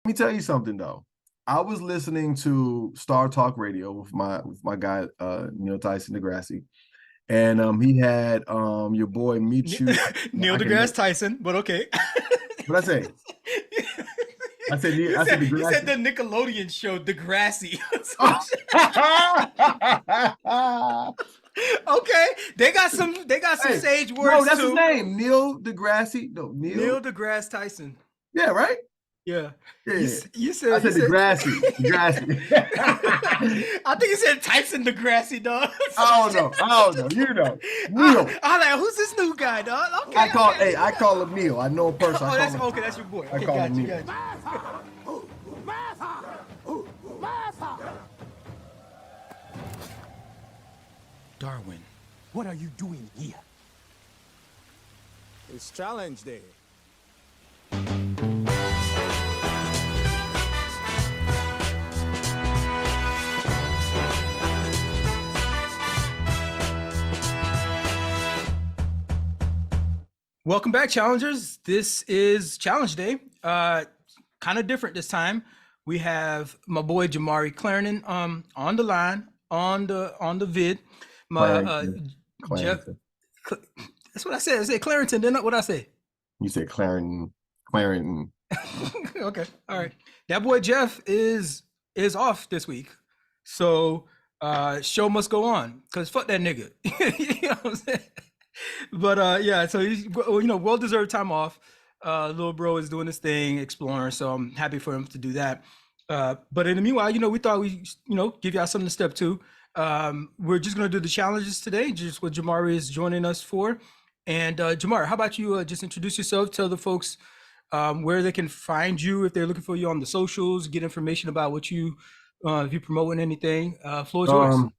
me tell you something though. I was listening to Star Talk Radio with my guy Neil Tyson Degrassi, and he had your boy Michu. Neil I can deGrasse Tyson, but okay. what I say? You I said said Degrassi. the Nickelodeon show Degrassi. Okay, they got some Hey, sage no, words that's his too. name, Neil Degrassi. No, Neil Neil. deGrasse Tyson. Yeah, right. Yeah. You Yeah, you I said you said said Degrassi. Degrassi. I think you said Tyson Degrassi, dog. I don't know. I don't know. You know, Neil. I like who's this new guy, dog? I Okay, call. okay. Hey, I call him Neil. I know him personally. Oh, that's okay. That's your boy. I Okay, call got him you, Neil. got you. Darwin. What are you doing here? It's challenge day. Welcome back, challengers. This is challenge day. Kind of different this time. We have my boy Jamari Clarendon on the line on the vid. My Jeff. Clarendon. That's what I said. I said Clarendon, didn't I? What I say? You said Clarendon. Clarendon. Okay, all right. That boy Jeff is off this week, so show must go on. Cause fuck that nigga. You know what I'm saying? But yeah, so he's well deserved time off. Little bro is doing his thing, exploring. So I'm happy for him to do that. But in the meanwhile, we thought we give y'all something to step to. We're just gonna do the challenges today, just what Jamari is joining us for. And Jamari, how about you just introduce yourself, tell the folks where they can find you if they're looking for you on the socials, get information about what you if you're promoting anything. Floor is yours.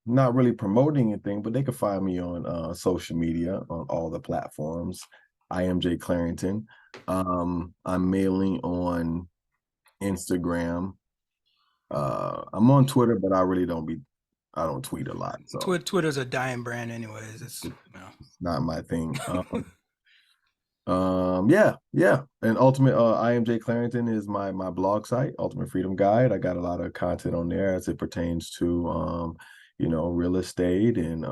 Not really promoting anything, but they can find me on social media on all the platforms. I am Jay Clarendon. I'm mainly on Instagram. I'm on Twitter, but I don't tweet a lot. So Twitter's a dying brand anyways. It's not my thing. Yeah. And Ultimate I am Jay Clarendon is my blog site, Ultimate Freedom Guide. I got a lot of content on there as it pertains to real estate and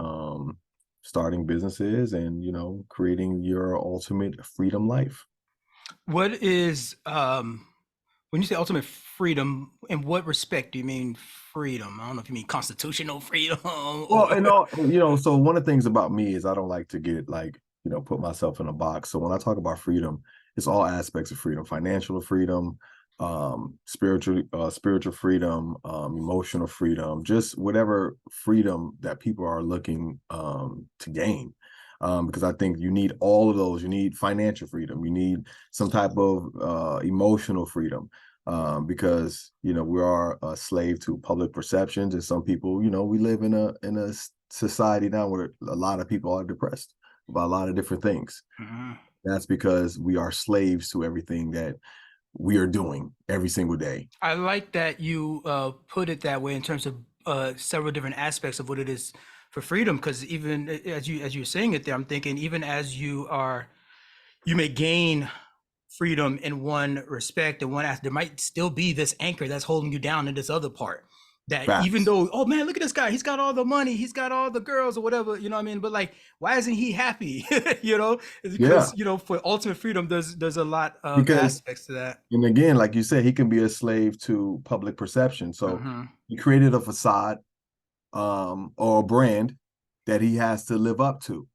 starting businesses and creating your ultimate freedom life. What is when you say ultimate freedom, in what respect do you mean freedom? I don't know if you mean constitutional freedom. Well, so one of the things about me is I don't like to get put myself in a box. So when I talk about freedom, it's all aspects of freedom: financial freedom, spiritual freedom, emotional freedom, just whatever freedom that people are looking to gain. Because I think you need all of those. You need financial freedom. You need some type of emotional freedom. Because we are a slave to public perceptions, and some people, we live in a society now where a lot of people are depressed about a lot of different things. Mm-hmm. That's because we are slaves to everything that we are doing every single day. I like that you put it that way in terms of several different aspects of what it is for freedom, because even as you're saying it there, I'm thinking even as you may gain freedom in one respect and there might still be this anchor that's holding you down in this other part. That Facts. Even though, oh man, look at this guy, he's got all the money, he's got all the girls or whatever, you know what I mean? But like, why isn't he happy? It's because, for ultimate freedom, there's a lot of aspects to that. And again, like you said, he can be a slave to public perception. So he created a facade or a brand that he has to live up to.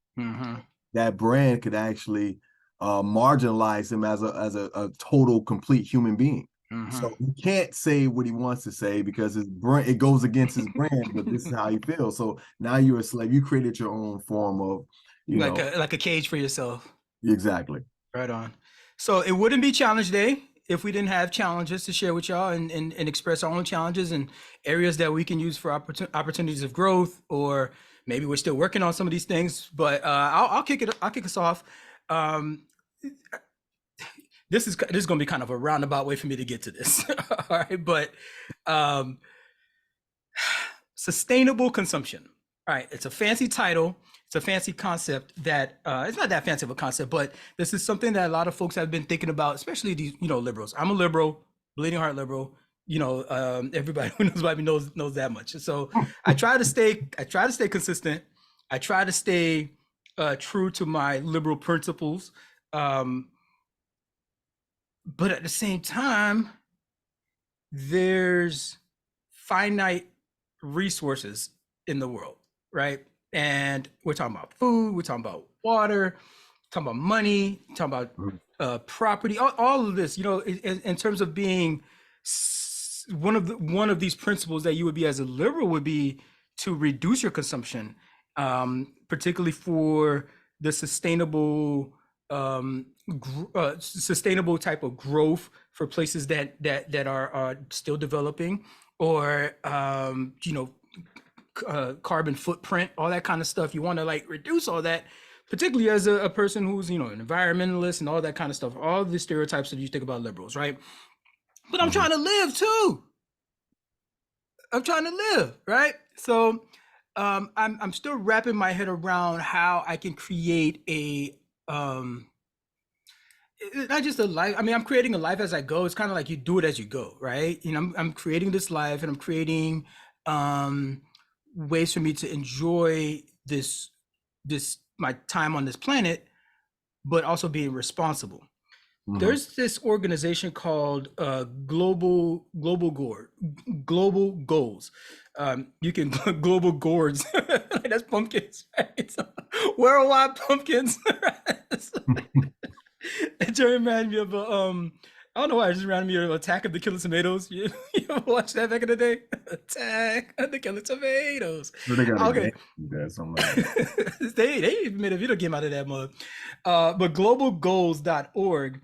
That brand could actually marginalize him as a total, complete human being. So he can't say what he wants to say because it goes against his brand, but this is how he feels. So now you're a slave. You created your own form of, like a cage for yourself. Exactly. Right on. So it wouldn't be challenge day if we didn't have challenges to share with y'all and express our own challenges and areas that we can use for opportunities of growth, or maybe we're still working on some of these things. But I'll kick us off. This is going to be kind of a roundabout way for me to get to this. All right. But sustainable consumption. All right. It's a fancy title. It's a fancy concept that it's not that fancy of a concept, but this is something that a lot of folks have been thinking about, especially these, liberals. I'm a liberal. bleeding heart liberal. Everybody who knows about me knows that much. So I try to stay consistent. I try to stay true to my liberal principles. But at the same time, there's finite resources in the world, right? And we're talking about food, we're talking about water, talking about money, talking about property, all of this, in terms of being one of these principles that you would be as a liberal would be to reduce your consumption, particularly for the sustainable type of growth for places that are still developing, or carbon footprint, all that kind of stuff. You want to like reduce all that, particularly as a person who's an environmentalist and all that kind of stuff, all the stereotypes that you think about liberals, right? But I'm trying to live too. I'm trying to live, right? So I'm still wrapping my head around how I can create a not just a life. I mean, I'm creating a life as I go. It's kind of like you do it as you go, right? I'm creating this life, and I'm creating ways for me to enjoy this my time on this planet, but also being responsible. There's this organization called Global Goals. You can global gourds. That's pumpkins, right? So, worldwide pumpkins. It reminded me of I don't know why, it just reminded me of Attack of the Killer Tomatoes. You ever watch that back in the day? Attack of the Killer Tomatoes. They got okay. They even made a video game out of that mug. But globalgoals.org.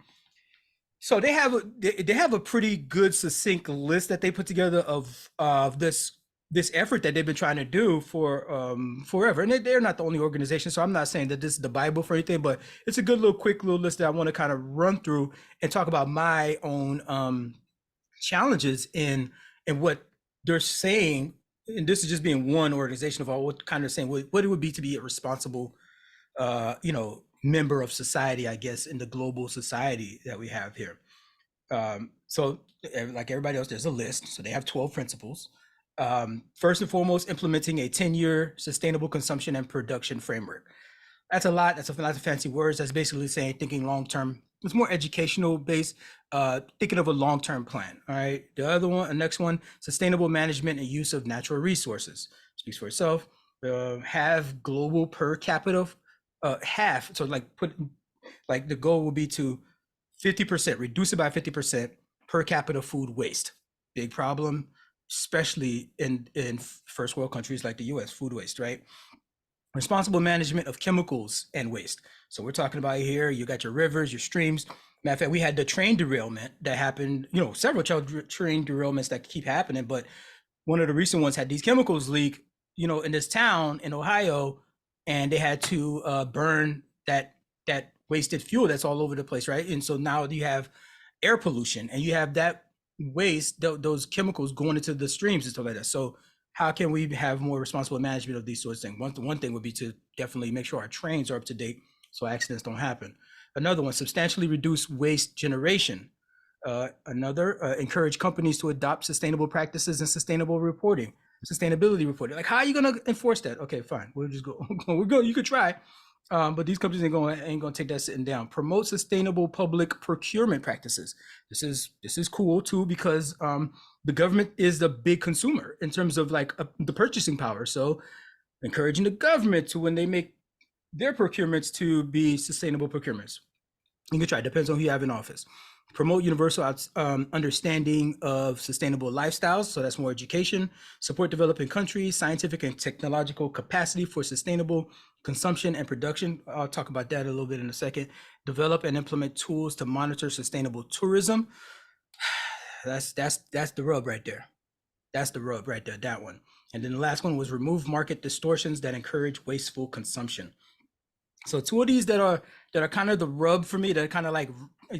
So they have a pretty good succinct list that they put together of this effort that they've been trying to do for forever. And they're not the only organization, so I'm not saying that this is the Bible for anything, but it's a good little quick little list that I want to kind of run through and talk about my own challenges in what they're saying. And this is just being one organization of all what kind of saying what it would be to be a responsible member of society, I guess, in the global society that we have here. So like everybody else, there's a list. So they have 12 principles. First and foremost, implementing a 10-year sustainable consumption and production framework. That's a lot. That's a lot of fancy words. That's basically saying thinking long-term. It's more educational based, thinking of a long-term plan. All right. The next one, sustainable management and use of natural resources. Speaks for itself. Have global per capita half. So like the goal will be to 50%, reduce it by 50% per capita food waste. Big problem, especially in first world countries like the US, food waste, right? Responsible management of chemicals and waste. So we're talking about here, you got your rivers, your streams. Matter of fact, we had the train derailment that happened, several train derailments that keep happening, but one of the recent ones had these chemicals leak, in this town in Ohio, and they had to burn that wasted fuel that's all over the place, right? And so now you have air pollution, and you have that waste, those chemicals going into the streams and stuff like that. So how can we have more responsible management of these sorts of things? One thing would be to definitely make sure our trains are up to date so accidents don't happen. Another one, substantially reduce waste generation. Another, encourage companies to adopt sustainable practices and sustainability reporting. Like, how are you going to enforce that? Okay, fine. We'll just go. You could try. But these companies ain't gonna take that sitting down. Promote sustainable public procurement practices. This is cool too, because the government is the big consumer in terms of like the purchasing power. So encouraging the government to, when they make their procurements, to be sustainable procurements. You can try. It depends on who you have in office. Promote universal understanding of sustainable lifestyles. So that's more education. Support developing countries, scientific and technological capacity for sustainable consumption and production. I'll talk about that a little bit in a second. Develop and implement tools to monitor sustainable tourism. That's the rub right there. That's the rub right there, that one. And then the last one was remove market distortions that encourage wasteful consumption. So two of these that are kind of the rub for me, that are kind of like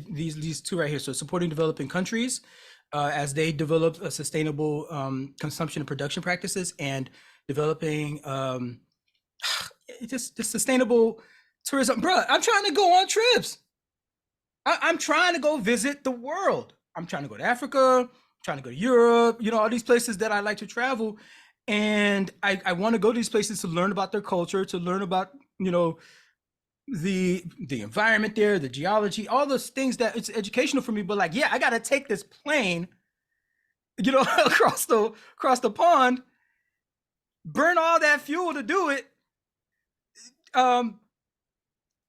these two right here. So supporting developing countries as they develop a sustainable consumption and production practices, and developing just sustainable tourism. Bro, I'm trying to go on trips. I'm trying to go visit the world. I'm trying to go to Africa, trying to go to Europe, you know, all these places that I like to travel. And I want to go to these places to learn about their culture, to learn about, you know, the environment there, the geology, all those things that it's educational for me. But like, yeah, I gotta take this plane, you know, across the pond, burn all that fuel to do it.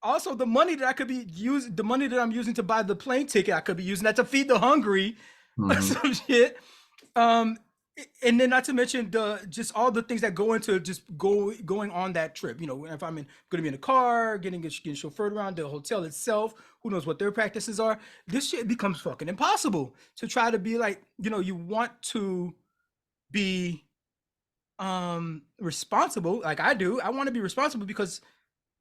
Also, the money that I could be using, the money that I'm using to buy the plane ticket, I could be using that to feed the hungry or some shit. And then not to mention just all the things that go into just going on that trip. You know, if I'm going to be in a car, getting chauffeured around the hotel itself, who knows what their practices are. This shit becomes fucking impossible to try to be like, you know, you want to be responsible like I do. I want to be responsible because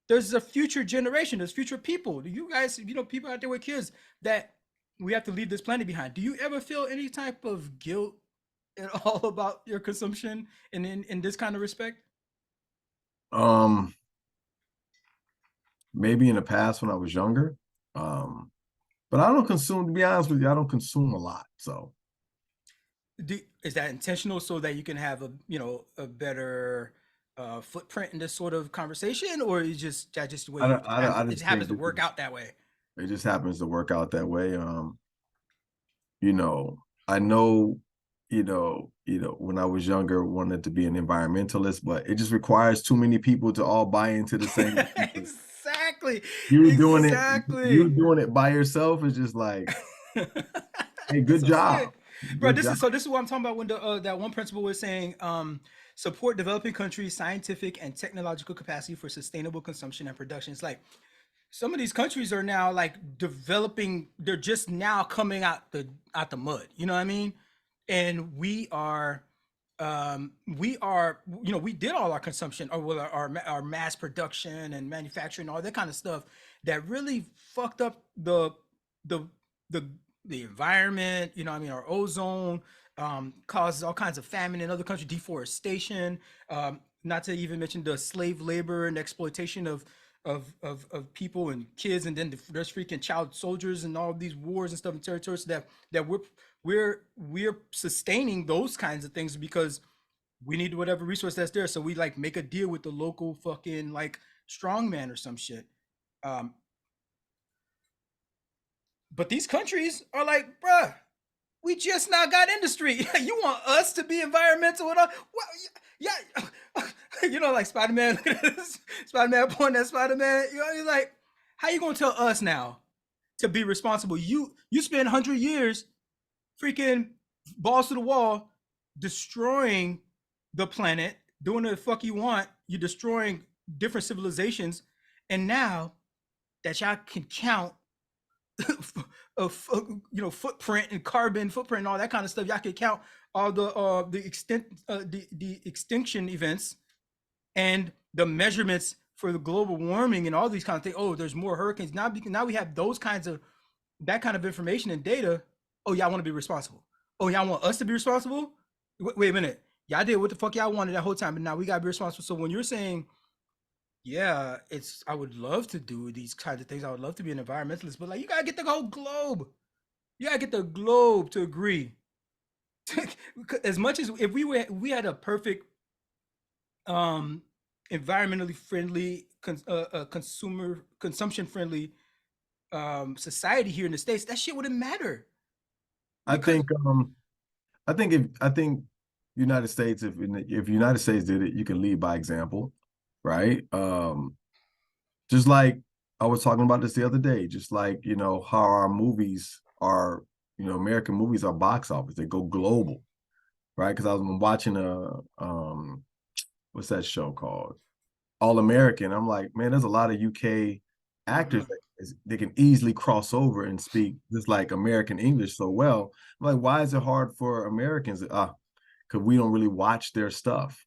there's a future generation, there's future people. You guys, you know, people out there with kids that we have to leave this planet behind. Do you ever feel any type of guilt at all about your consumption in this kind of respect? Maybe in the past when I was younger. But I don't consume, to be honest with you, I don't consume a lot. So is that intentional so that you can have a, you know, a better footprint in this sort of conversation, or is just that just the way I it just happens think to work out that way? it just happens to work out that way. You know, I know, when I was younger, wanted to be an environmentalist, but it just requires too many people to all buy into the same. Exactly. You Exactly. doing it by yourself is just like, hey, good So job. bro, Good this job. is what I'm talking about when that one principle was saying support developing countries scientific and technological capacity for sustainable consumption and production. It's like some of these countries are now like developing, they're just now coming out the mud, you know what I mean? And we are, you know, we did all our consumption or well, our mass production and manufacturing, all that kind of stuff that really fucked up the the the environment, you know what I mean, our ozone, causes all kinds of famine in other countries, deforestation, not to even mention the slave labor and exploitation of people and kids, and then there's freaking child soldiers and all these wars and stuff in territories that we're sustaining those kinds of things because we need whatever resource that's there. So we like make a deal with the local fucking like strongman or some shit. Um, but these countries are like, bruh, we just now got industry. You want us to be environmental and all? Well, yeah, you know, like Spider-Man, Spider-Man pointing at Spider-Man. You know, he's like, how you gonna tell us now to be responsible? You spend 100 years freaking balls to the wall destroying the planet, doing the fuck you want. You're destroying different civilizations, and now that y'all can count of, you know, footprint and carbon footprint and all that kind of stuff, y'all can count all the extinction events and the measurements for the global warming and all these kind of things. Oh, there's more hurricanes now. Now we have those kinds of that kind of information and data. Oh, y'all want to be responsible. Oh, y'all want us to be responsible? Wait a minute. Y'all did what the fuck y'all wanted that whole time, but now we gotta be responsible. So when you're saying, yeah, I would love to do these kinds of things. I would love to be an environmentalist, but like you gotta get the whole globe. You gotta get the globe to agree. As much as if we had a perfect environmentally friendly consumption friendly society here in the States, that shit wouldn't matter. I think United States, if United States did it, you can lead by example, right? Just like I was talking about this the other day, just like, you know, how our movies are, you know, American movies are box office, they go global, right? Because I was watching what's that show called? All American. I'm like, man, there's a lot of UK actors that they can easily cross over and speak just like American English so well. I'm like, why is it hard for Americans? Because we don't really watch their stuff.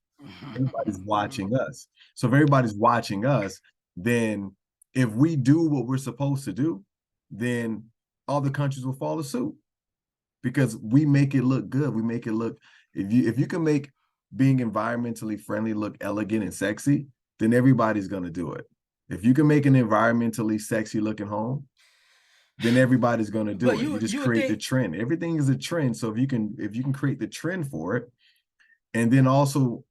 Everybody's watching us. So if everybody's watching us, then if we do what we're supposed to do, then all the countries will follow suit because we make it look good. We make it look, if you can make being environmentally friendly look elegant and sexy, then everybody's going to do it. If you can make an environmentally sexy looking home, then everybody's going to do But it. You just you would create the think, trend. Everything is a trend. So if you can create the trend for it, and then also,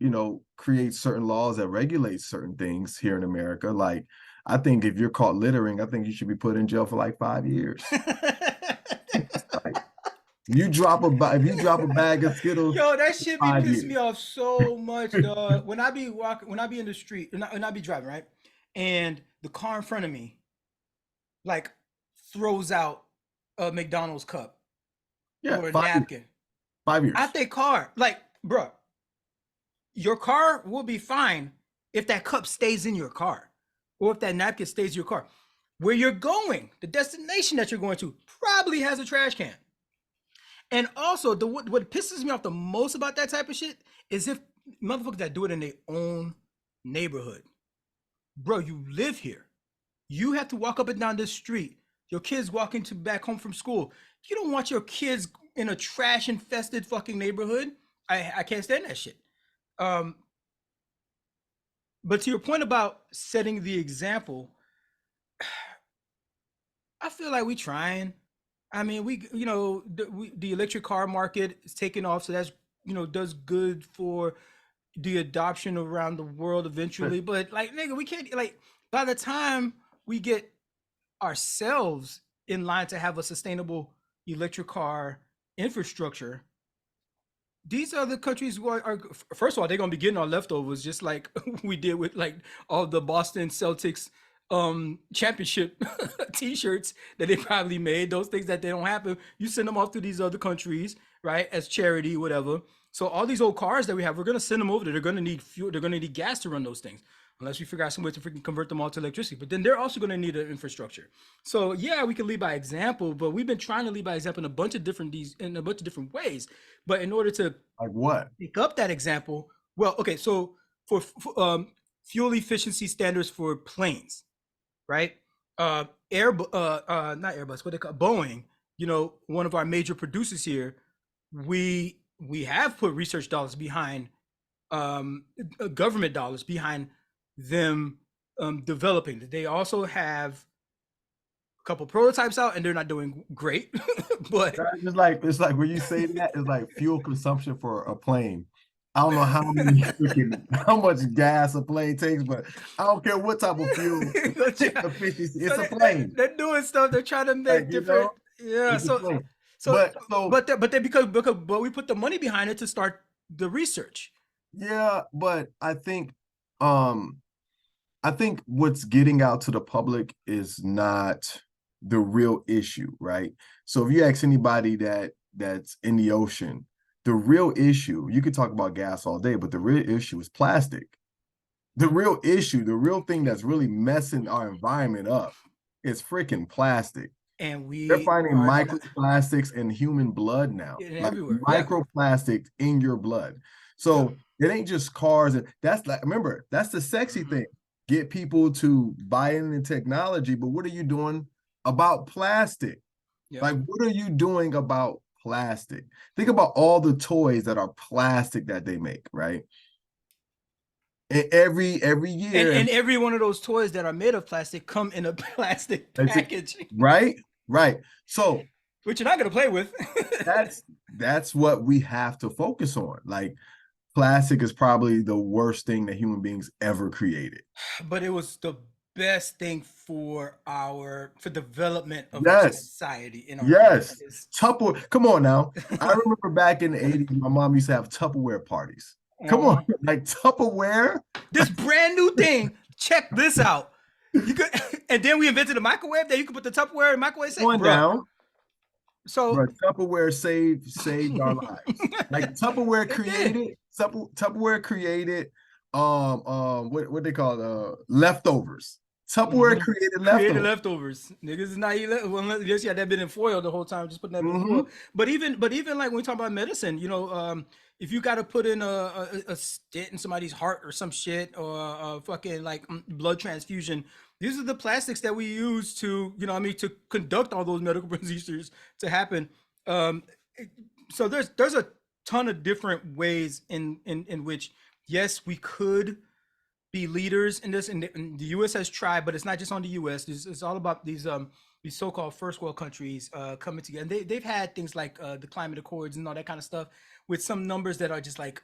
create certain laws that regulate certain things here in America. Like, I think if you're caught littering, I think you should be put in jail for like 5 years. Like, if you drop a bag of Skittles, yo, that shit be 5 years. pissing me off so much, dog. When I be walking, when I be in the street, when I be driving, right, and the car in front of me, like, throws out a McDonald's cup Yeah, or a 5 years. napkin. 5 years. At their car, like, bro, your car will be fine if that cup stays in your car, or if that napkin stays in your car. Where you're going, the destination that you're going to, probably has a trash can. And also, what pisses me off the most about that type of shit is if motherfuckers that do it in their own neighborhood. Bro, you live here. You have to walk up and down this street. Your kids walking back home from school. You don't want your kids in a trash infested fucking neighborhood. I can't stand that shit. But to your point about setting the example, I feel like we trying. I mean, the electric car market is taking off, so that's does good for the adoption around the world eventually. But like, nigga, we can't, like, by the time we get ourselves in line to have a sustainable electric car infrastructure, these other countries are first of all, they're gonna be getting our leftovers, just like we did with like all the Boston Celtics championship t-shirts that they probably made. Those things that they don't happen, you send them off to these other countries, right, as charity, whatever. So all these old cars that we have, we're gonna send them over there. They're gonna need fuel, they're gonna need gas to run those things, unless we figure out some way to freaking convert them all to electricity. But then they're also gonna need an infrastructure. So yeah, we can lead by example, but we've been trying to lead by example in a bunch of different ways. But in order to Like what? pick up that example, well, okay, so for fuel efficiency standards for planes, right? Not Airbus, what they call Boeing. One of our major producers here. We have put research dollars behind, government dollars behind them developing. They also have a couple prototypes out, and they're not doing great. But it's like when you say that, it's like fuel consumption for a plane. I don't know how much gas a plane takes, but I don't care what type of fuel efficiency. It's a plane. They're doing stuff. They're trying to make different. Yeah. But we put the money behind it to start the research. Yeah, but I think what's getting out to the public is not the real issue, right? So if you ask anybody that's in the ocean, the real issue, you could talk about gas all day, but the real issue is plastic. The real issue, the real thing that's really messing our environment up is freaking plastic. And they're finding microplastics in human blood now, like everywhere. Microplastics in your blood. So it ain't just cars. And that's like, remember, that's the sexy thing. Get people to buy into technology, but what are you doing about plastic? Like, what are you doing about plastic? Think about all the toys that are plastic that they make, right? And every year, and every one of those toys that are made of plastic come in a plastic package, right? So, which you're not gonna play with. that's what we have to focus on. Like, plastic is probably the worst thing that human beings ever created, but it was the best thing for development of our society. Tupperware. Come on now. I remember back in the 80s, my mom used to have Tupperware parties. Come on, like Tupperware. This brand new thing. Check this out. You could, and then we invented a microwave that you could put the Tupperware in the microwave. Going down. So Tupperware saved our lives. Like Tupperware created. Tupperware created. What they call leftovers. Tupperware created leftovers. Niggas is not eating. Well, unless you had that bit in foil the whole time, just putting that in foil. But even like when we talk about medicine, if you got to put in a stent in somebody's heart or some shit, or a fucking like blood transfusion, these are the plastics that we use to, to conduct all those medical procedures to happen. So there's a ton of different ways in which, yes, we could be leaders in this, and the U.S. has tried, but it's not just on the U.S. It's all about these these so-called first world countries coming together. And they've had things like the climate accords and all that kind of stuff with some numbers that are just like,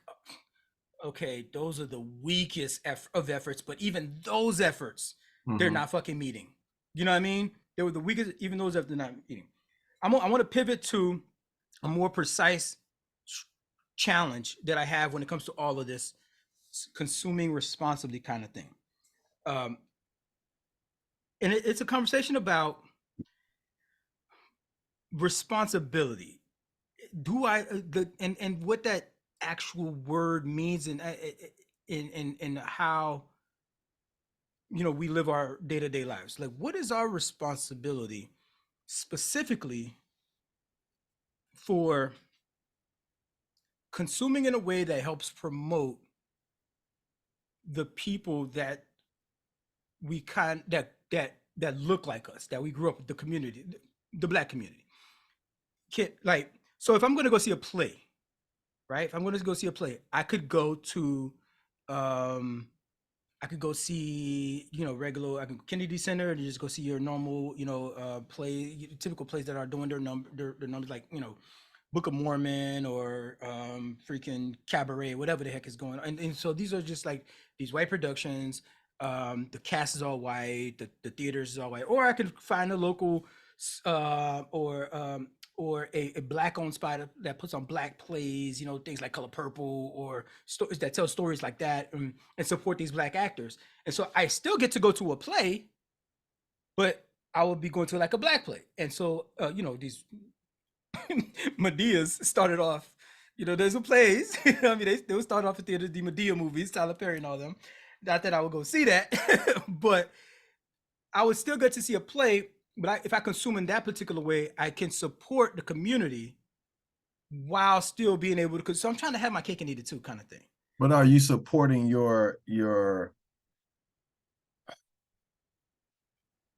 okay, those are the weakest of efforts, but even those efforts, they're not fucking meeting. You know what I mean? They were the weakest, even those efforts they're not meeting. I want to pivot to a more precise challenge that I have when it comes to all of this consuming responsibly kind of thing. And it's a conversation about responsibility. Do I and what that actual word means and in how we live our day-to-day lives. Like, what is our responsibility specifically for consuming in a way that helps promote the people that we that look like us, that we grew up with, the community, the Black community. So if I'm going to go see a play, right? If I'm going to go see a play, I could go to I could go see, regular, Kennedy Center, and just go see your normal, play, typical plays that are doing their numbers, like, Book of Mormon or freaking Cabaret, whatever the heck is going on. And so these are just like these white productions. The cast is all white, the theaters is all white. Or I could find a local or a Black-owned spot that puts on Black plays, things like Color Purple, or stories that tell stories like that, and support these Black actors. And so I still get to go to a play, but I will be going to like a Black play. And so, these Medeas started off, there's some plays. I mean, they would start off at theaters, the Medea movies, Tyler Perry and all them. Not that I would go see that, but I would still get to see a play. But if I consume in that particular way, I can support the community while still being able to. So I'm trying to have my cake and eat it too, kind of thing. But are you supporting your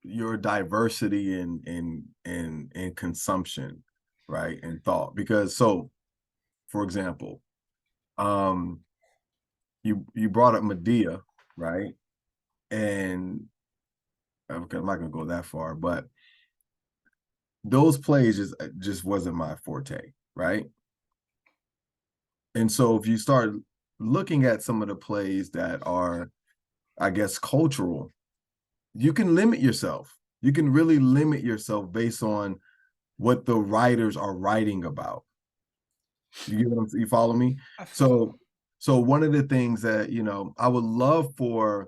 diversity in consumption, right, and thought? Because for example, you brought up Medea, right? And okay, I'm not gonna go that far, but those plays just wasn't my forte, right? And so if you start looking at some of the plays that are, I guess, cultural, you can limit yourself. You can really limit yourself based on what the writers are writing about. You follow me? So one of the things that, I would love for,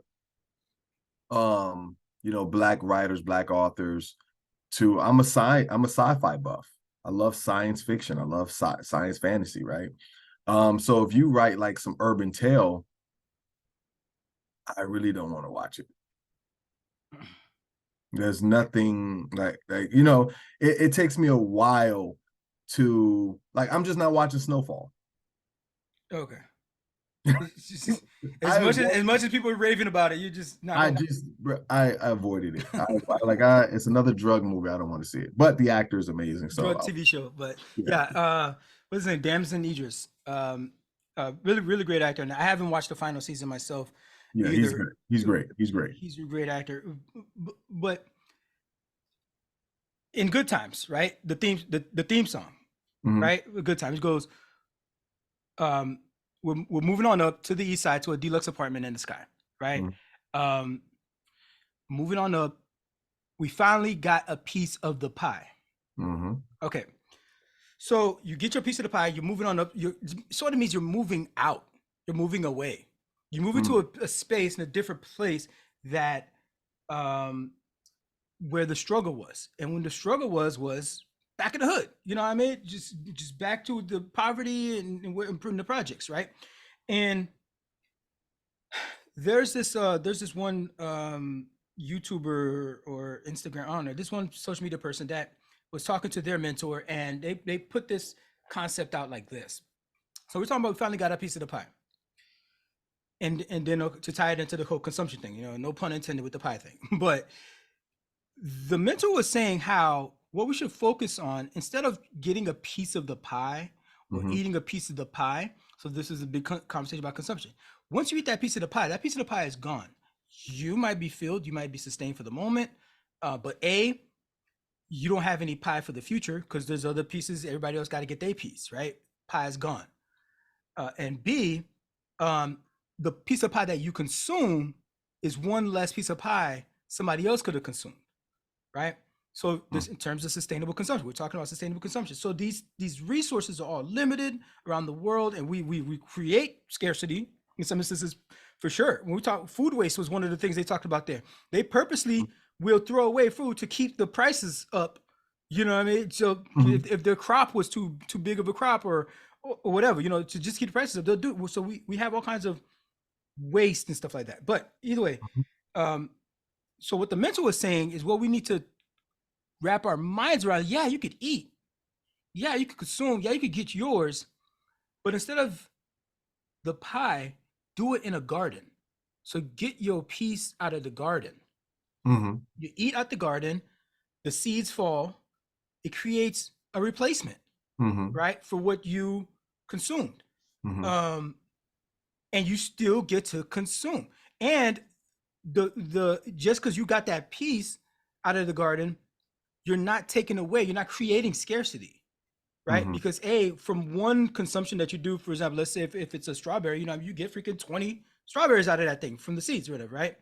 Black writers, Black authors I'm a sci-fi buff. I love science fiction. I love science fantasy, right? So if you write like some urban tale, I really don't want to watch it. There's nothing like it takes me a while to, like, I'm just not watching Snowfall. Okay. As much as people are raving about it, you just not. I avoided it. It's another drug movie. I don't want to see it, but the actor is amazing. So drug TV show, but yeah. What's his name? Damson Idris. Really, really great actor. And I haven't watched the final season myself. Yeah, either. He's great. He's great. He's a great actor. But in Good Times, right? The theme song, right? Good Times goes. We're moving on up to the east side to a deluxe apartment in the sky, right? Moving on up, we finally got a piece of the pie. Okay, so you get your piece of the pie. You're moving on up. Sort of means you're moving out. You're moving away. You're moving to a space in a different place that, where the struggle was, and when the struggle was back in the hood, you know what I mean? Just back to the poverty and we're improving the projects, right? And there's this one YouTuber or Instagram owner, this one social media person that was talking to their mentor, and they put this concept out like this. So we're talking about we finally got a piece of the pie. And then to tie it into the whole consumption thing, no pun intended with the pie thing. But the mentor was saying how what we should focus on, instead of getting a piece of the pie or eating a piece of the pie. So this is a big conversation about consumption. Once you eat that piece of the pie is gone. You might be filled, you might be sustained for the moment, but you don't have any pie for the future because there's other pieces. Everybody else got to get their piece, right? Pie is gone. And B, the piece of pie that you consume is one less piece of pie somebody else could have consumed, right? So this, in terms of sustainable consumption, we're talking about sustainable consumption. So these resources are all limited around the world, and we create scarcity in some instances, for sure. When we talk food waste was one of the things they talked about there. They purposely will throw away food to keep the prices up. You know what I mean? So if their crop was too big of a crop or whatever, you know, to just keep the prices up, they'll do. So we have all kinds of waste and stuff like that. But either way, so what the mentor was saying is what we need to wrap our minds around. Yeah, you could eat. Yeah, you could consume. Yeah, you could get yours. But instead of the pie, do it in a garden. So get your piece out of the garden. You eat out the garden, the seeds fall, it creates a replacement, right, for what you consumed. And you still get to consume. And the just because you got that piece out of the garden, you're not taking away, you're not creating scarcity, right? Because from one consumption that you do, for example, let's say if it's a strawberry, you know, you get freaking 20 strawberries out of that thing from the seeds or whatever, right?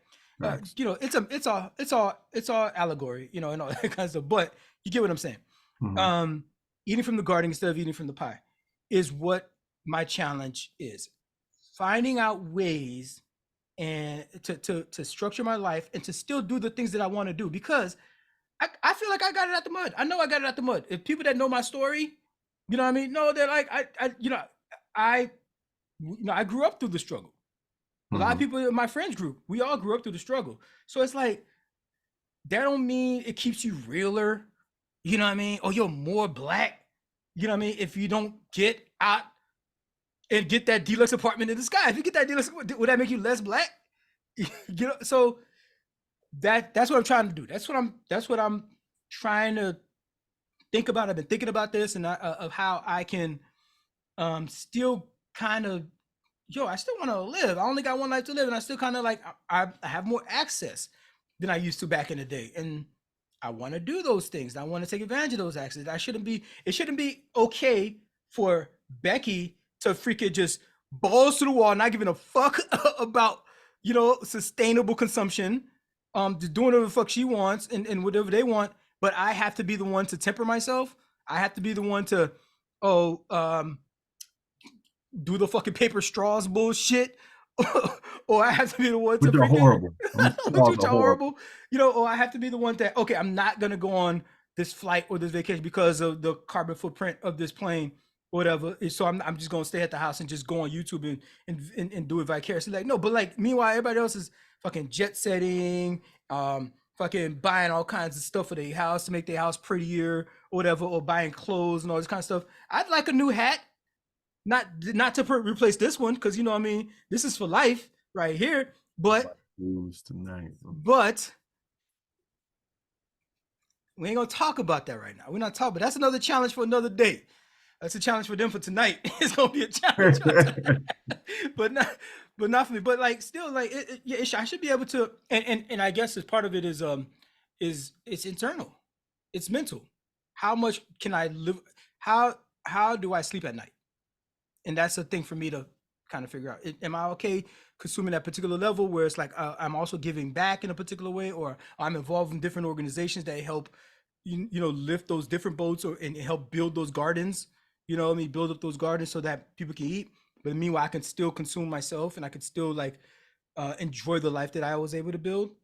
You know, it's all allegory, you know, and all that kind of stuff. But you get what I'm saying. Eating from the garden instead of eating from the pie is what my challenge is. Finding out ways and to structure my life and to still do the things that I want to do, because I feel like I got it out the mud. I know I got it out the mud. If people that know my story, you know what I mean? No, they're like, I grew up through the struggle. A lot of people in my friends group, we all grew up through the struggle. So it's like, that don't mean it keeps you realer. You know what I mean? Or you're more black. You know what I mean? If you don't get out and get that deluxe apartment in the sky, if you get that deluxe, would that make you less black? You know, so that's what I'm trying to do. That's what I'm trying to think about. I've been thinking about this and of how I can still kind of, I still want to live. I only got one life to live, and I still kind of like I have more access than I used to back in the day, and I want to do those things. I want to take advantage of those access. It shouldn't be okay for Becky to freaking just balls to the wall, not giving a fuck about, you know, sustainable consumption, just doing whatever the fuck she wants and whatever they want. But I have to be the one to temper myself. I have to be the one to, do the fucking paper straws bullshit, or I have to be the one to freaking horrible. Which are horrible, you know, or I have to be the one that, okay, I'm not gonna go on this flight or this vacation because of the carbon footprint of this plane, or whatever. So I'm just gonna stay at the house and just go on YouTube and do it vicariously. Like, no, but like meanwhile, everybody else is fucking jet setting, fucking buying all kinds of stuff for their house to make their house prettier or whatever, or buying clothes and all this kind of stuff. I'd like a new hat. Not to replace this one, because, you know what I mean, this is for life right here. But but we ain't gonna talk about that right now. We're not talking, but that's another challenge for another day. That's a challenge for them for tonight. It's gonna be a challenge, but not for me. But like, still, like, I should be able to. And I guess as part of it is it's internal, it's mental. How much can I live? How do I sleep at night? And that's a thing for me to kind of figure out. Am I okay consuming at a particular level where it's like I'm also giving back in a particular way, or I'm involved in different organizations that help, you know, lift those different boats and help build those gardens, you know what I mean, build up those gardens so that people can eat. But meanwhile, I can still consume myself and I can still like enjoy the life that I was able to build.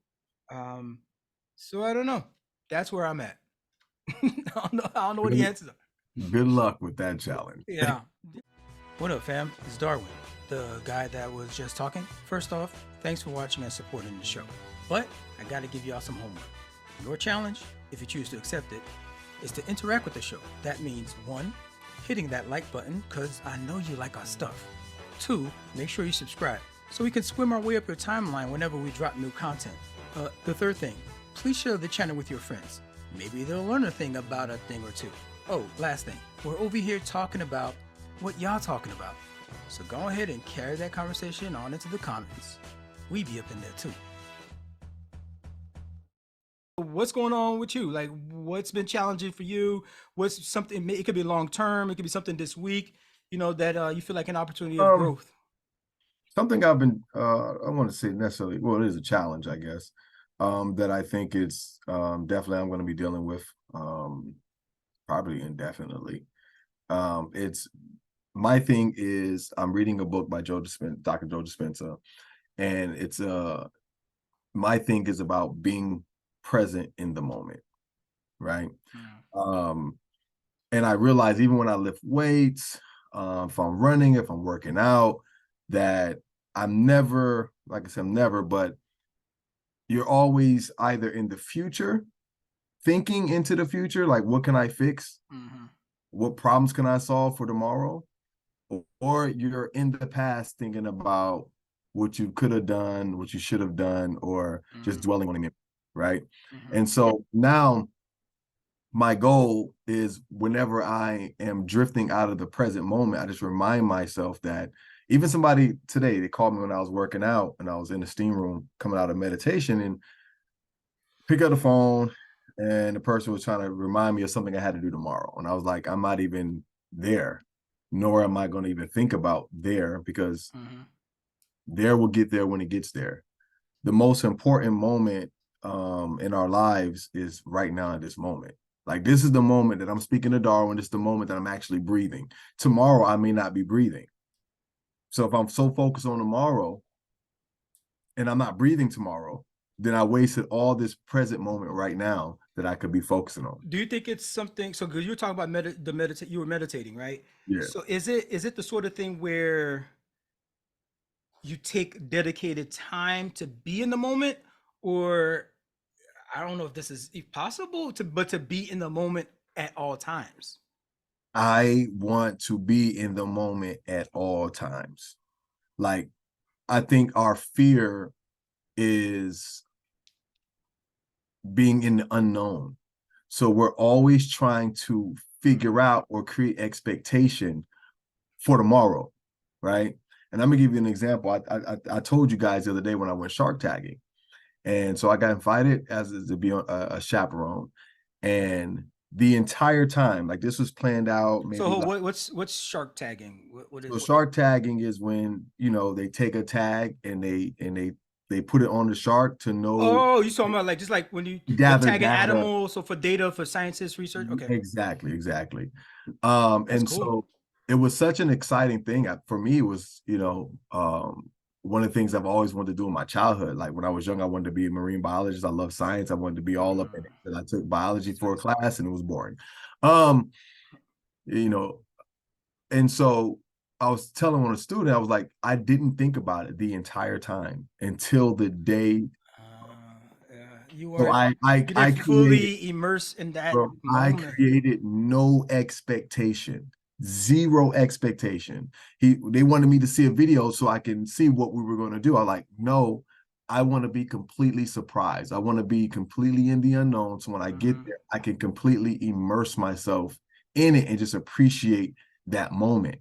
So I don't know. That's where I'm at. I don't know what the answers are. Good luck with that challenge. Yeah. What up, fam? It's Darwin, the guy that was just talking. First off, thanks for watching and supporting the show. But I gotta give y'all some homework. Your challenge, if you choose to accept it, is to interact with the show. That means 1, hitting that like button, because I know you like our stuff. 2, make sure you subscribe so we can swim our way up your timeline whenever we drop new content. The third thing, please share the channel with your friends. Maybe they'll learn a thing about a thing or two. Oh, last thing, we're over here talking about what y'all talking about. So go ahead and carry that conversation on into the comments. We be up in there too. what's going on with you? Like, what's been challenging for you? What's something? It could be long term. It could be something this week. That you feel like an opportunity of Um, growth. Something I've been I want to say necessarily, well, it is a challenge, I guess, that I think it's definitely I'm going to be dealing with probably indefinitely. It's my thing is I'm reading a book by Dr. Joe Dispenza, and it's my thing is about being present in the moment, right? Um, and I realize even when I lift weights, if I'm running, if I'm working out, that I'm never, like I said, I'm never, but you're always either in the future, thinking into the future, like what can I fix? What problems can I solve for tomorrow? Or you're in the past thinking about what you could have done, what you should have done, or just dwelling on it, right? And so now my goal is whenever I am drifting out of the present moment, I just remind myself that even somebody today, they called me when I was working out and I was in the steam room coming out of meditation and pick up the phone and the person was trying to remind me of something I had to do tomorrow. And I was like, I'm not even there, nor am I going to even think about there because there will get there when it gets there. The most important moment in our lives is right now in this moment. Like this is the moment that I'm speaking to Darwin. This is the moment that I'm actually breathing. Tomorrow, I may not be breathing. So if I'm so focused on tomorrow and I'm not breathing tomorrow, then I wasted all this present moment right now that I could be focusing on. Do you think it's something? So, because you were talking about you were meditating, right? Yeah. So, is it the sort of thing where you take dedicated time to be in the moment, or I don't know if this is possible but to be in the moment at all times? I want to be in the moment at all times. Like, I think our fear is being in the unknown. So we're always trying to figure out or create expectation for tomorrow, right? And I'm gonna give you an example. I told you guys the other day when I went shark tagging, and so I got invited as to be a chaperone, and the entire time, like this was planned out, maybe So, like what's shark tagging? What so is? shark tagging is when they take a tag and they put it on the shark to know Oh, you talking about like just like when you like gather tagging data. animals, so for data for scientists research. Okay, Exactly. that's And cool. so it was such an exciting thing. For me, it was, one of the things I've always wanted to do in my childhood. Like when I was young, I wanted to be a marine biologist. I love science. I wanted to be all up in it. And I took biology That's for a nice. class and it was boring. Um, you know, and so I was telling one student, I was like, I didn't think about it the entire time until the day. Yeah, you So weren't. You I didn't created. fully immerse in that Bro, I moment. created no expectation, zero expectation. They wanted me to see a video so I can see what we were going to do. I like, no, I want to be completely surprised. I want to be completely in the unknown. So when I get there, I can completely immerse myself in it and just appreciate that moment.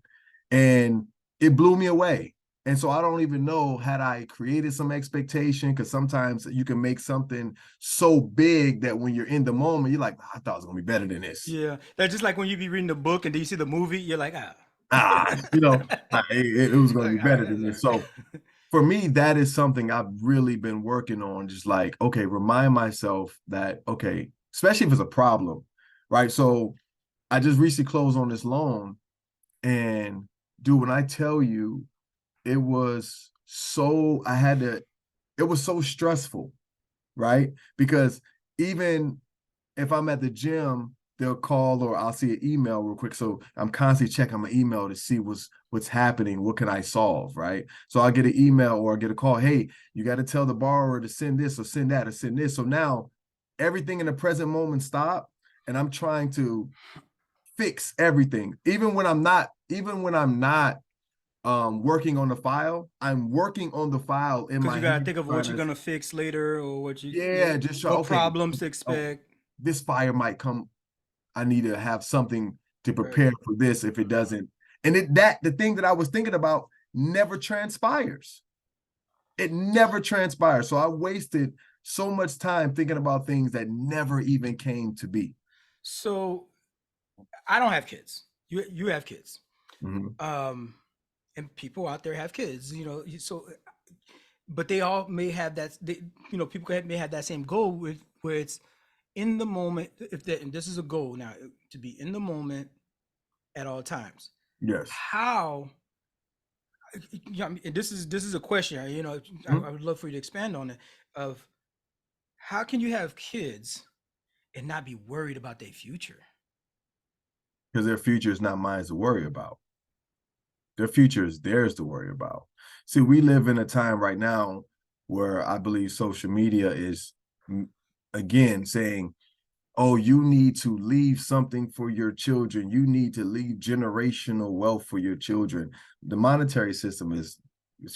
And it blew me away. And so I don't even know had I created some expectation because sometimes you can make something so big that when you're in the moment, you're like, I thought it was gonna be better than this. Yeah, that's just like when you be reading the book and then you see the movie, you're like, ah. It was gonna be Like, all right, better than that's all this. So right. for me, that is something I've really been working on. Just like, okay, remind myself that, okay, especially if it's a problem, right? So I just recently closed on this loan, and dude, when I tell you, it was so I had to, it was so stressful, right? Because even if I'm at the gym, they'll call or I'll see an email real quick. So I'm constantly checking my email to see what's happening. What can I solve, right? So I'll get an email or I get a call. Hey, you got to tell the borrower to send this or send that or send this. So now everything in the present moment stop, and I'm trying to fix everything. Even when I'm not working on the file, I'm working on the file in Because my you gotta head think of trying what you're to gonna fix later, or yeah, just try what okay. problems to Oh, expect. this fire might come. I need to have something to Right. prepare for this if it doesn't. And the thing that I was thinking about never transpires. It never transpires. So I wasted so much time thinking about things that never even came to be. So I don't have kids. You have kids. Mm-hmm. And people out there have kids, you know, so but they all may have that people may have that same goal with where it's in the moment. If that, and this is a goal now, to be in the moment at all times. Yes. How, yeah, and this is a question, you know, I would love for you to expand on it, of how can you have kids and not be worried about their future? Because their future is not mine to worry about. Their future is theirs to worry about. See, we live in a time right now where I believe social media is, again, saying, oh, you need to leave something for your children. You need to leave generational wealth for your children. The monetary system is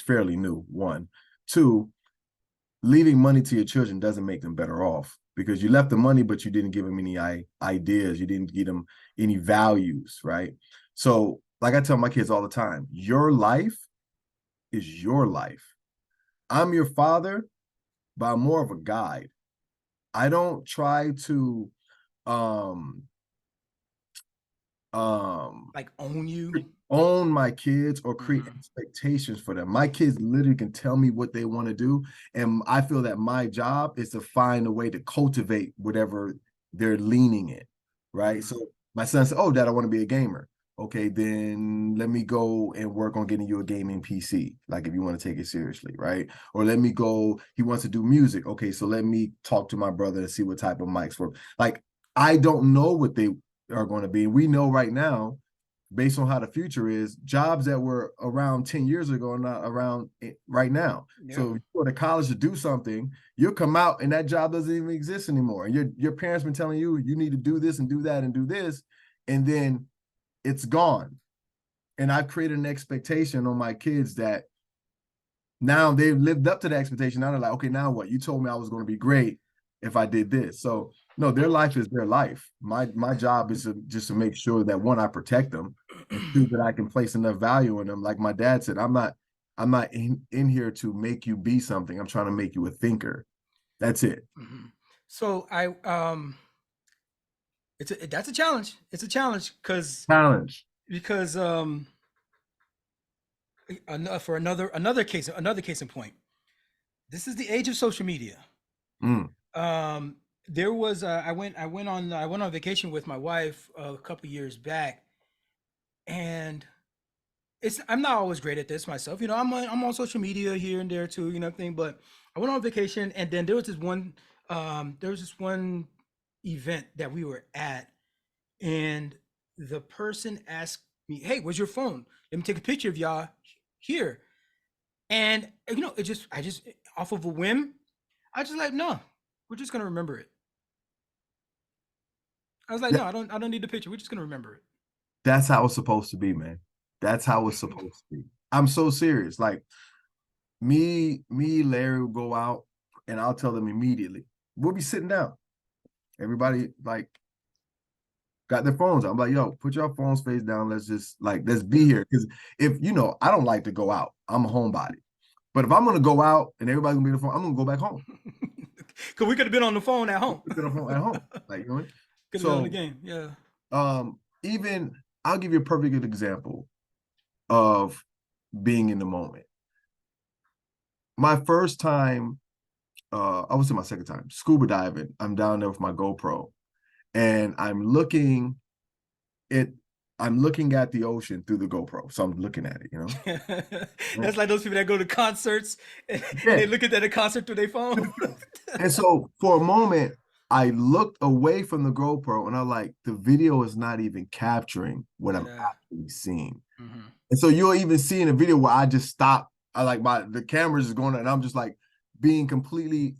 fairly new, one. Two, leaving money to your children doesn't make them better off, because you left the money, but you didn't give them any ideas. You didn't give them any values, right? So, like I tell my kids all the time, your life is your life. I'm your father, but I'm more of a guide. I don't try to Like own you, own my kids or create expectations for them. My kids literally can tell me what they want to do, and I feel that my job is to find a way to cultivate whatever they're leaning in, right? So my son said, oh, Dad, I want to be a gamer. Okay, then let me go and work on getting you a gaming PC, like if you want to take it seriously, right? Or let me go, he wants to do music. Okay, so let me talk to my brother and see what type of mics work. Like, I don't know what they are going to be. We know right now, based on how the future is, jobs that were around 10 years ago are not around right now. Yeah. So if you go to college to do something, you'll come out and that job doesn't even exist anymore. And your parents been telling you, you need to do this and do that and do this, and then it's gone. And I've created an expectation on my kids that now they've lived up to the expectation. Now they're like, okay, now what? You told me I was going to be great if I did this. So no, their life is their life. My job is just to make sure that, one, I protect them, and two, that I can place enough value in them. Like my dad said, I'm not in here to make you be something. I'm trying to make you a thinker. That's it. So that's a challenge. It's a challenge because for another case in point, this is the age of social media. There was I went on vacation with my wife a couple years back, and I'm not always great at this myself. You know, I'm on social media here and there too, you know, thing. But I went on vacation, and then there was this one event that we were at, and the person asked me, "Hey, where's your phone? Let me take a picture of y'all here." And you know, I just off of a whim, I just like, no, we're just gonna remember it. I was like, no, I don't need the picture. We're just gonna remember it. That's how it's supposed to be, man. That's how it's supposed to be. I'm so serious. Like Larry will go out, and I'll tell them immediately. We'll be sitting down. Everybody like got their phones out. I'm like, yo, put your phones face down. Let's be here. Because if I don't like to go out. I'm a homebody. But if I'm gonna go out and everybody's gonna be on the phone, I'm gonna go back home. Because we could have been on the phone at home. Been on the phone at home. Like, you know what? Could have been on the game. Yeah. Even I'll give you a perfect example of being in the moment. My first time, I would say my second time, scuba diving. I'm down there with my GoPro, and I'm looking at the ocean through the GoPro. So I'm looking at it, you know. That's like those people that go to concerts and they look at the concert through their phone. And so for a moment, I looked away from the GoPro and I'm like, the video is not even capturing what I'm actually seeing. And so you'll even see in a video where I just stop. I like the camera's just going, and I'm just like being completely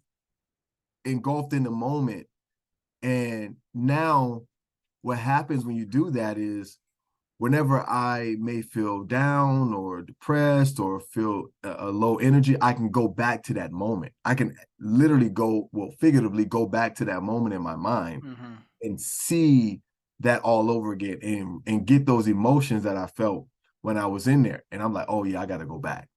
engulfed in the moment. And now what happens when you do that is, whenever I may feel down or depressed or feel a low energy, I can go back to that moment. I can literally figuratively go back to that moment in my mind and see that all over again and get those emotions that I felt when I was in there. And I'm like, oh yeah, I got to go back.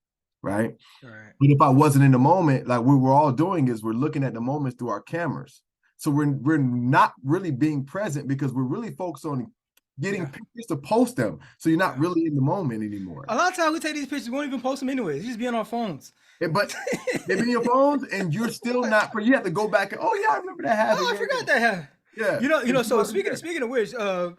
right? Right. But if I wasn't in the moment, like what we're all doing is we're looking at the moments through our cameras. So we're not really being present because we're really focused on getting pictures to post them. So you're not really in the moment anymore. A lot of times we take these pictures, we won't even post them anyways. They just be on our phones. But they be in your phones and you're still not, but you have to go back and, oh yeah, I remember that happened. Oh, I forgot that happened. Yeah. You know, so speaking of which, I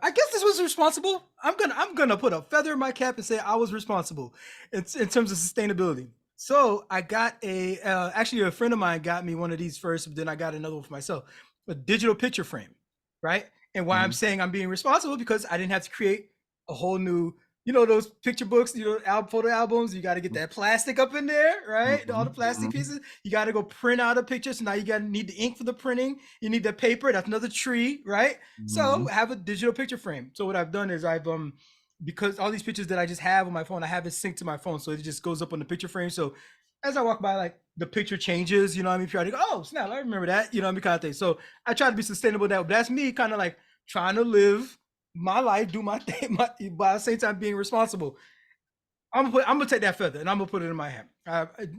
guess this was responsible. I'm gonna put a feather in my cap and say I was responsible in terms of sustainability. So I got actually a friend of mine got me one of these first, but then I got another one for myself, a digital picture frame, right? And why I'm saying I'm being responsible because I didn't have to create a whole new, you know, those picture books, you know, photo albums. You got to get that plastic up in there, right? All the plastic pieces. You got to go print out a picture. So now you got to need the ink for the printing. You need the paper. That's another tree, right? So have a digital picture frame. So what I've done is I've because all these pictures that I just have on my phone, I have it synced to my phone, so it just goes up on the picture frame. So as I walk by, like the picture changes, you know what I mean? Try to go, oh snap, I remember that, you know what I mean, kind of thing. So I try to be sustainable that, but that's me kind of like trying to live my life, do my thing, but at the same time being responsible. I'm gonna take that feather and I'm gonna put it in my hand.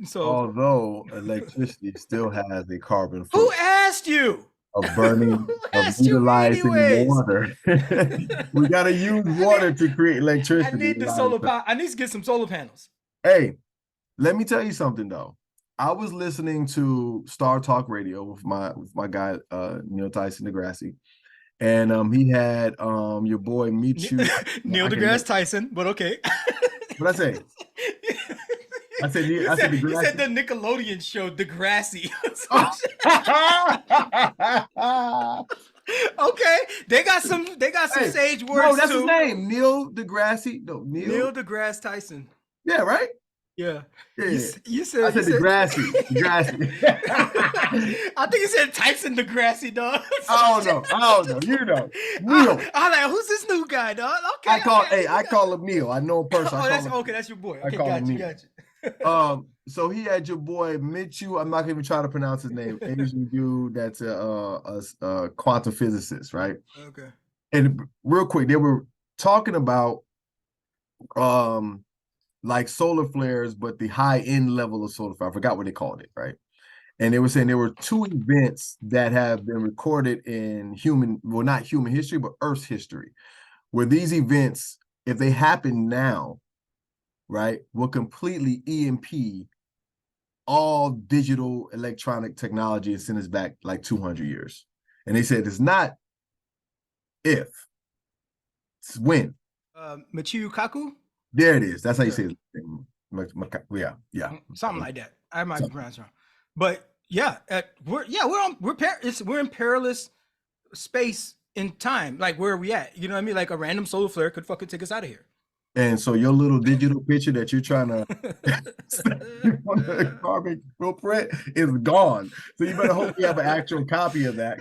So although electricity still has a carbon who footprint asked you? of burning, of utilizing water. We gotta use water to create electricity. I need the solar power. I need to get some solar panels. Hey, let me tell you something though. I was listening to Star Talk Radio with my guy Neil Tyson Degrassi. And he had your boy Michu. Neil deGrasse Tyson, but okay. What I say? I said you said the Nickelodeon show Degrassi. Okay, they got some sage words. No, that's too. his name, Neil deGrasse. No, Neil deGrasse Tyson. Yeah, right. Yeah. You said I said Degrassi. I think you said Tyson Degrassi, dog. I don't know. You know. Neil. I'm like, who's this new guy, dog? Okay. I call him Neil. I know him personally. That's your boy. Okay, got you. So he had your boy Michu. I'm not gonna even try to pronounce his name. Asian dude that's a quantum physicist, right? Okay. And real quick, they were talking about like solar flares, but the high end level of solar flare. I forgot what they called it, right? And they were saying there were two events that have been recorded in not human history, but Earth's history, where these events, if they happen now, right, will completely EMP all digital electronic technology and send us back like 200 years. And they said it's not if, it's when. Michio Kaku? There it is. That's how you say it. Yeah. Something like that. I might be pronouncing wrong. But yeah, we're in perilous space in time. Like where are we at? You know what I mean? Like a random solar flare could fucking take us out of here. And so your little digital picture that you're trying to carbon footprint is gone. So you better hope you have an actual copy of that.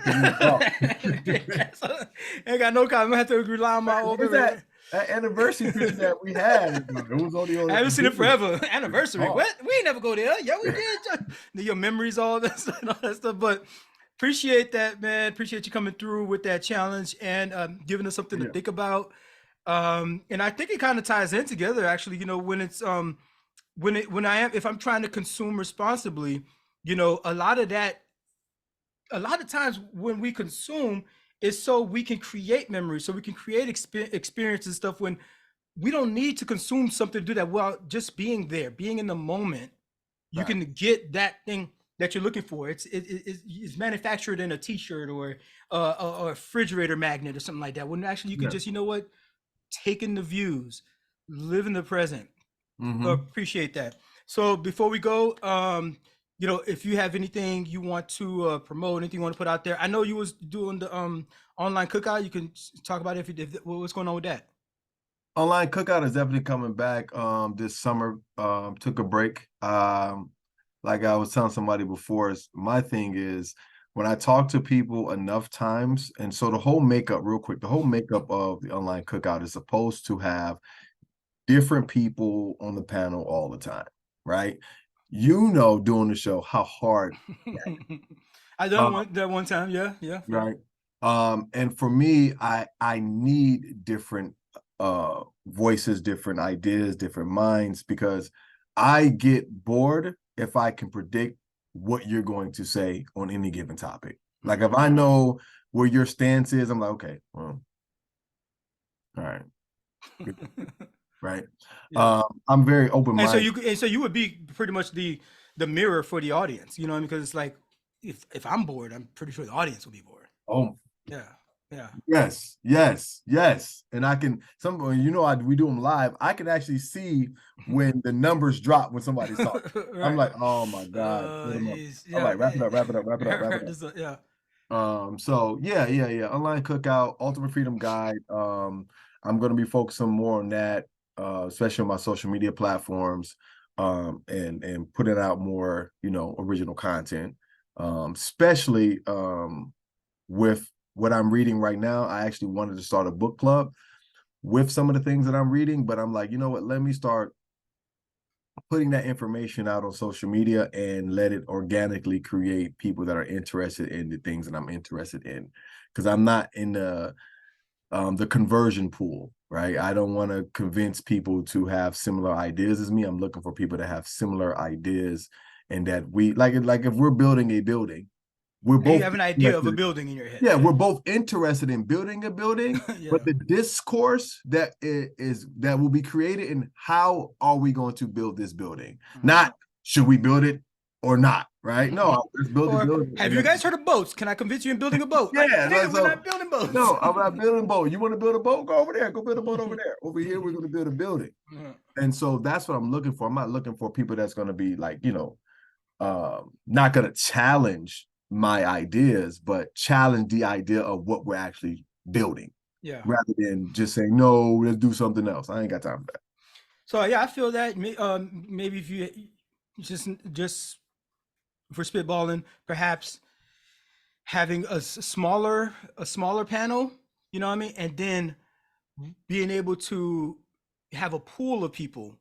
Ain't got no copy. I'm gonna have to rely on my old that anniversary picture that we had. It was on I haven't seen it forever. Anniversary. What? We ain't never go there. Yeah, we did. Your memories, all that stuff. But appreciate that, man. Appreciate you coming through with that challenge and giving us something to think about. And I think it kind of ties in together, actually. You know, when it's if I'm trying to consume responsibly, you know, a lot of times when we consume is so we can create memories, so we can create experiences and stuff when we don't need to consume something to do that. Well, just being there, being in the moment, you can get that thing that you're looking for. It's manufactured in a t-shirt or a refrigerator magnet or something like that. When actually you can just, you know what, take in the views, live in the present. Appreciate that. So before we go, you know, if you have anything you want to promote, anything you want to put out there, I know you was doing the online cookout. You can talk about it if what's going on with that. Online cookout is definitely coming back this summer. Took a break. Like I was telling somebody before, my thing is when I talk to people enough times, and so the whole makeup of the online cookout is supposed to have different people on the panel all the time, right? You know, doing the show, how hard. I done that one time, yeah. Right. And for me, I need different voices, different ideas, different minds, because I get bored if I can predict what you're going to say on any given topic. Like if I know where your stance is, I'm like, okay, well, all right. Right. Yeah. I'm very open-minded. And so you would be pretty much the mirror for the audience, you know, because it's like if I'm bored, I'm pretty sure the audience will be bored. Oh, yeah. Yeah. Yes. And I can we do them live. I can actually see when the numbers drop when somebody's talking. Right. I'm like, oh my God. I'm like, wrap it up. Yeah. So yeah. Online Cookout, Ultimate Freedom Guide. I'm gonna be focusing more on that, especially on my social media platforms, and putting out more, original content. Especially with what I'm reading right now. I actually wanted to start a book club with some of the things that I'm reading, but I'm like, you know what? Let me start putting that information out on social media and let it organically create people that are interested in the things that I'm interested in. Because I'm not in the conversion pool, right? I don't want to convince people to have similar ideas as me. I'm looking for people to have similar ideas, and that we like if we're building a building, we're both you have an idea of a building in your head. Yeah, we're both interested in building a building, Yeah. but the discourse that will be created, and how are we going to build this building? Not should we build it or not, right? No, let's build the building. Have you guys heard of boats? Can I convince you in building a boat? Yeah, we're not building boats. No, I'm not building a boat. You want to build a boat? Go over there. Go build a boat over there. Over here, we're going to build a building. And so that's what I'm looking for. I'm not looking for people that's going to be like, not going to challenge my ideas, but challenge the idea of what we're actually building. Yeah. Rather than just saying, no, let's do something else. I ain't got time for that. So yeah, I feel that maybe if you just for spitballing, perhaps having a smaller panel, you know what I mean, and then being able to have a pool of people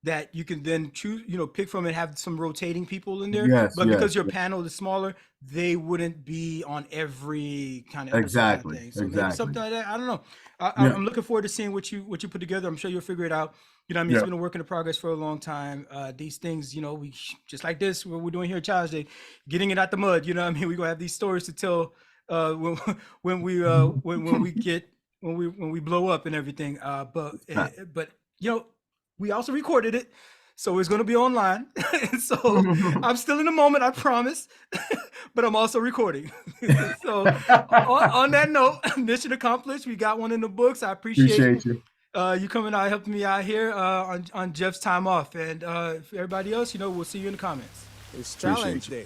that you can then choose, pick from, and have some rotating people in there. Yes, but because your panel is smaller, they wouldn't be on every kind of exactly thing. So exactly. maybe something like that. I don't know. I'm looking forward to seeing what you put together. I'm sure you'll figure it out. It's been a work in progress for a long time. These things, we just like this, what we're doing here at Child's Day, getting it out the mud. We're gonna have these stories to tell when we blow up and everything. But we also recorded it, so it's going to be online. So I'm still in the moment, I promise, but I'm also recording. So on that note, mission accomplished. We got one in the books. I appreciate you. You coming out, helping me out here on Jeff's time off. And for everybody else, we'll see you in the comments. It's Challenge Day.